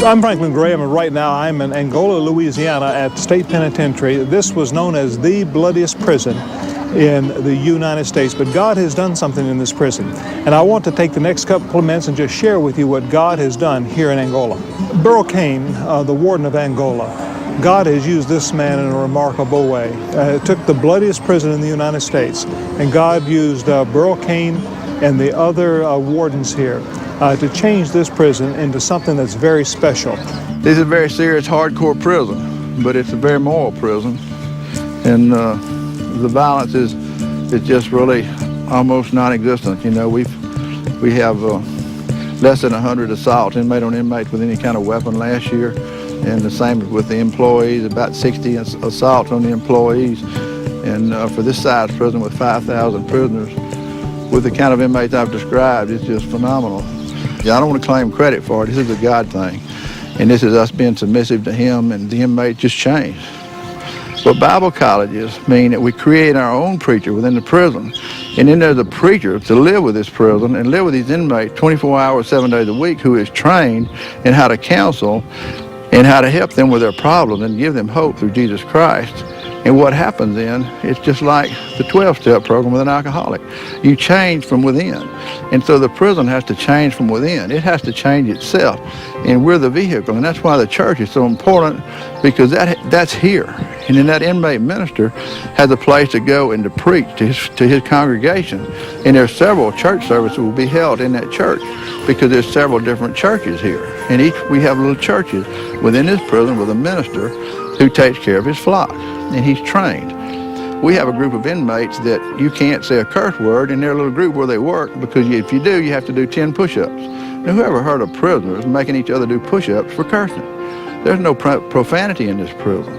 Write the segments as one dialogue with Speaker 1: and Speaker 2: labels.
Speaker 1: I'm Franklin Graham, and right now I'm in Angola, Louisiana at State Penitentiary. This was known as the bloodiest prison in the United States, but God has done something in this prison. And I want to take the next couple of minutes and just share with you what God has done here in Angola. Burl Cain, the warden of Angola, God has used this man in a remarkable way. It took the bloodiest prison in the United States, and God used Burl Cain and the other wardens here to change this prison into something that's very special.
Speaker 2: This is a very serious, hardcore prison, but it's a very moral prison. And the violence is just really almost non-existent. You know, we have less than 100 assaults, inmate on inmate with any kind of weapon last year. And the same with the employees, about 60 assaults on the employees. And for this size prison with 5,000 prisoners, with the kind of inmates I've described, it's just phenomenal. Yeah, I don't want to claim credit for it. This is a God thing. And this is us being submissive to him, and the inmate just changed. But Bible colleges mean that we create our own preacher within the prison. And then there's a preacher to live with this prison and live with these inmates 24 hours, 7 days a week, who is trained in how to counsel and how to help them with their problems and give them hope through Jesus Christ. And what happens then, it's just like the 12-step program with an alcoholic. You change from within. And so the prison has to change from within. It has to change itself. And we're the vehicle. And that's why the church is so important, because that's here. And then that inmate minister has a place to go and to preach to his congregation. And there's several church services will be held in that church, because there's several different churches here. And we have little churches within this prison with a minister who takes care of his flock. And he's trained. We have a group of inmates that you can't say a curse word in their little group where they work, because if you do, you have to do 10 push-ups. Now, who ever heard of prisoners making each other do push-ups for cursing? There's no profanity in this prison.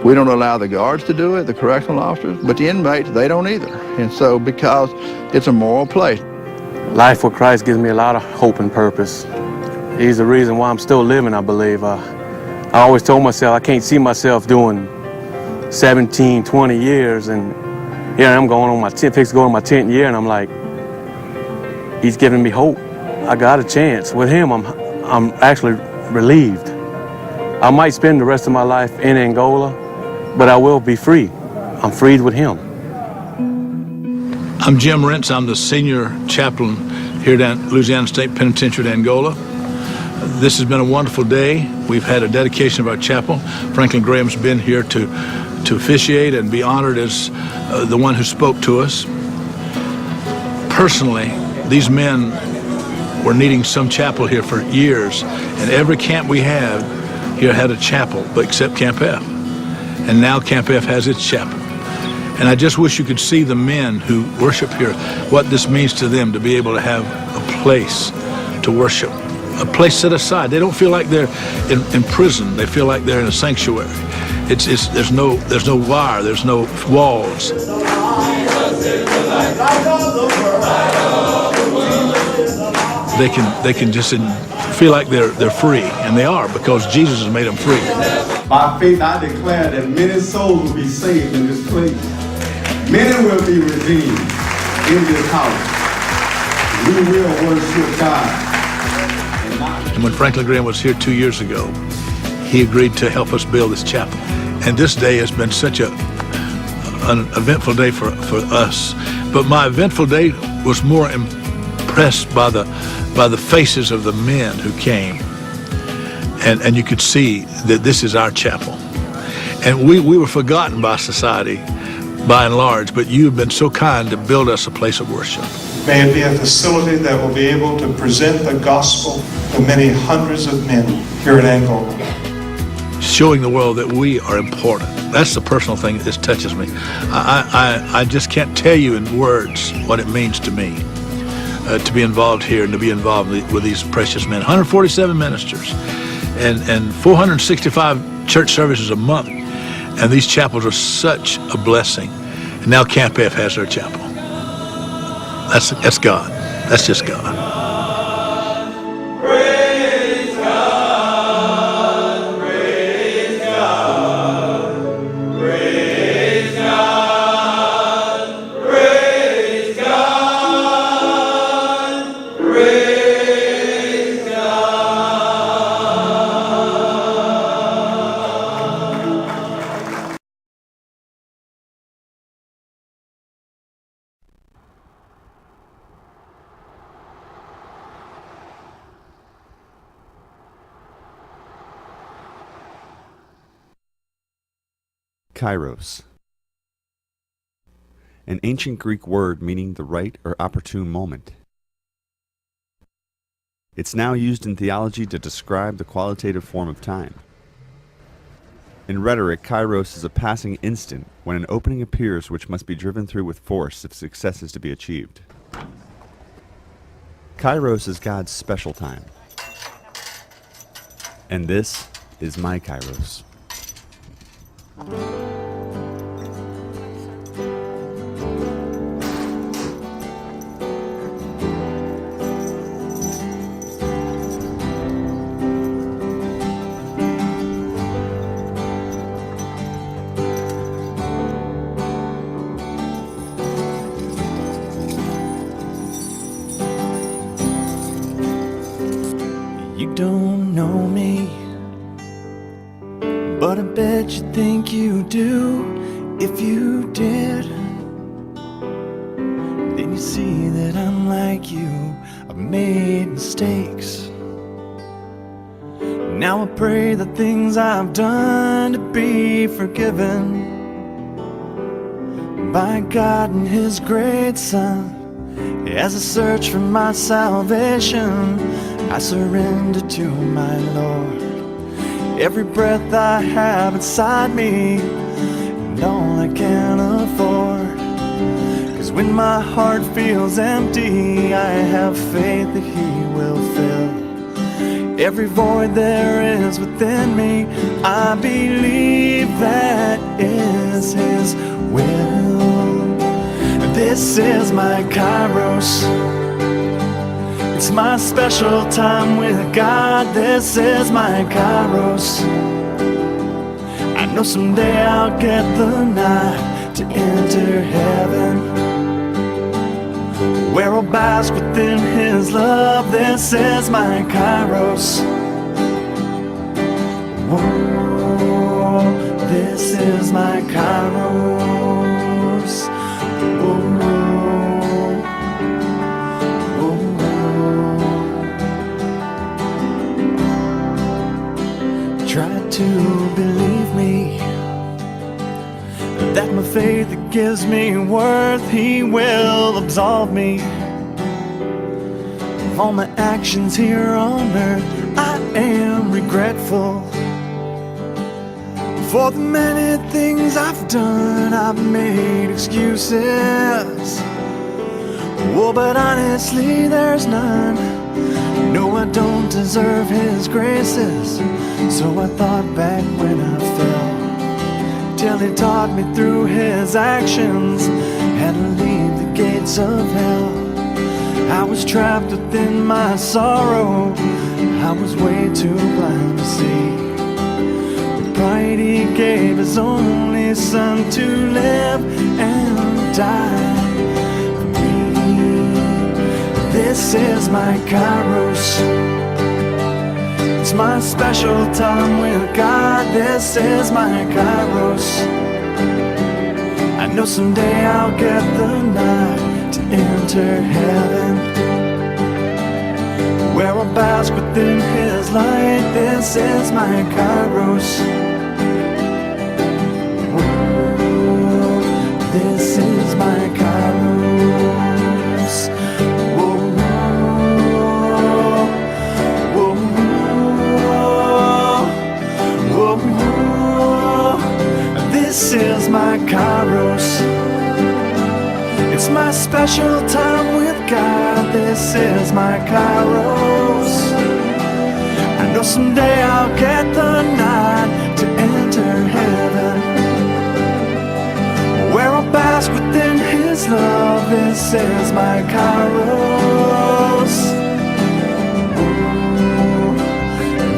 Speaker 2: We don't allow the guards to do it, the correctional officers, but the inmates, they don't either. And so, because it's a moral place.
Speaker 3: Life with Christ gives me a lot of hope and purpose. He's the reason why I'm still living, I believe. I always told myself I can't see myself doing 17, 20 years, and here I'm going on my 10th year, and I'm like, he's giving me hope. I got a chance. With him, I'm actually relieved. I might spend the rest of my life in Angola, but I will be free. I'm freed with him.
Speaker 4: I'm Jim Rentz. I'm the senior chaplain here at Louisiana State Penitentiary at Angola. This has been a wonderful day. We've had a dedication of our chapel. Franklin Graham's been here to officiate and be honored as the one who spoke to us. Personally, these men were needing some chapel here for years, and every camp we had here had a chapel, but except Camp F. And now Camp F has its chapel. And I just wish you could see the men who worship here, what this means to them to be able to have a place to worship, a place set aside. They don't feel like they're in prison. They feel like they're in a sanctuary. There's no wire, there's no walls. They can just feel like they're free, and they are, because Jesus has made them free.
Speaker 5: By faith, I declare that many souls will be saved in this place. Many will be redeemed in this house. We will worship God.
Speaker 4: And when Franklin Graham was here 2 years ago, he agreed to help us build this chapel. And this day has been such an eventful day for us. But my eventful day was more impressed by the faces of the men who came. And you could see that this is our chapel. And we were forgotten by society, by and large, but you have been so kind to build us a place of worship.
Speaker 1: May it be a facility that will be able to present the gospel to many hundreds of men here in Angola.
Speaker 4: Showing the world that we are important. That's the personal thing that just touches me. I just can't tell you in words what it means to me to be involved here and to be involved with these precious men. 147 ministers and 465 church services a month. And these chapels are such a blessing. And now Camp F has their chapel. That's God. That's just God.
Speaker 6: Kairos, an ancient Greek word meaning the right or opportune moment. It's now used in theology to describe the qualitative form of time. In rhetoric, Kairos is a passing instant when an opening appears which must be driven through with force if success is to be achieved. Kairos is God's special time. And this is my Kairos.
Speaker 7: You don't know me, but I bet you think you do. If you did, then you see that I'm like you. I've made mistakes. Now I pray the things I've done to be forgiven by God and His great Son. As I search for my salvation, I surrender to my Lord. Every breath I have inside me, and all I can afford. 'Cause when my heart feels empty, I have faith that He will fill every void there is within me. I believe that is His will. This is my Kairos. It's my special time with God. This is my Kairos. I know someday I'll get the night to enter heaven, where I'll bask within His love. This is my Kairos. Whoa, this is my Kairos. Whoa. Try to believe me that my faith that gives me worth, He will absolve me of all my actions here on earth. I am regretful for the many things I've done. I've made excuses, oh, but honestly there's none. No, I don't deserve His graces, so I thought back when I fell, till He taught me through His actions how to leave the gates of hell. I was trapped within my sorrow, I was way too blind to see. With pride He gave His only Son to live and die for me. This is my Kairos. It's my special time with God. This is my Kairos. I know someday I'll get the night to enter heaven, where I'll bask within His light. This is my Kairos. Whoa, this is my Kairos. Whoa, whoa, whoa, whoa. This is my Kairos. It's my special time with God. This is my Kairos. I know someday I'll get the night to enter heaven, where I'll bask within His love. This is my Kairos. Oh,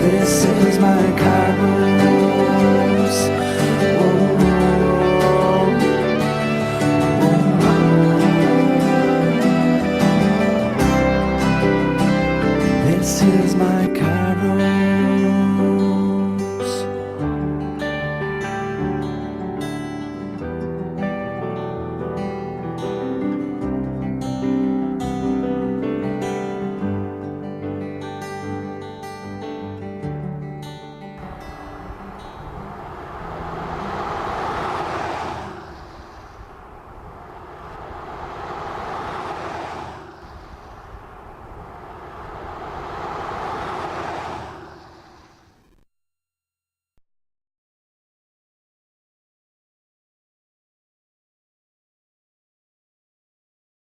Speaker 7: this is my Kairos. Oh. This is my Kairos.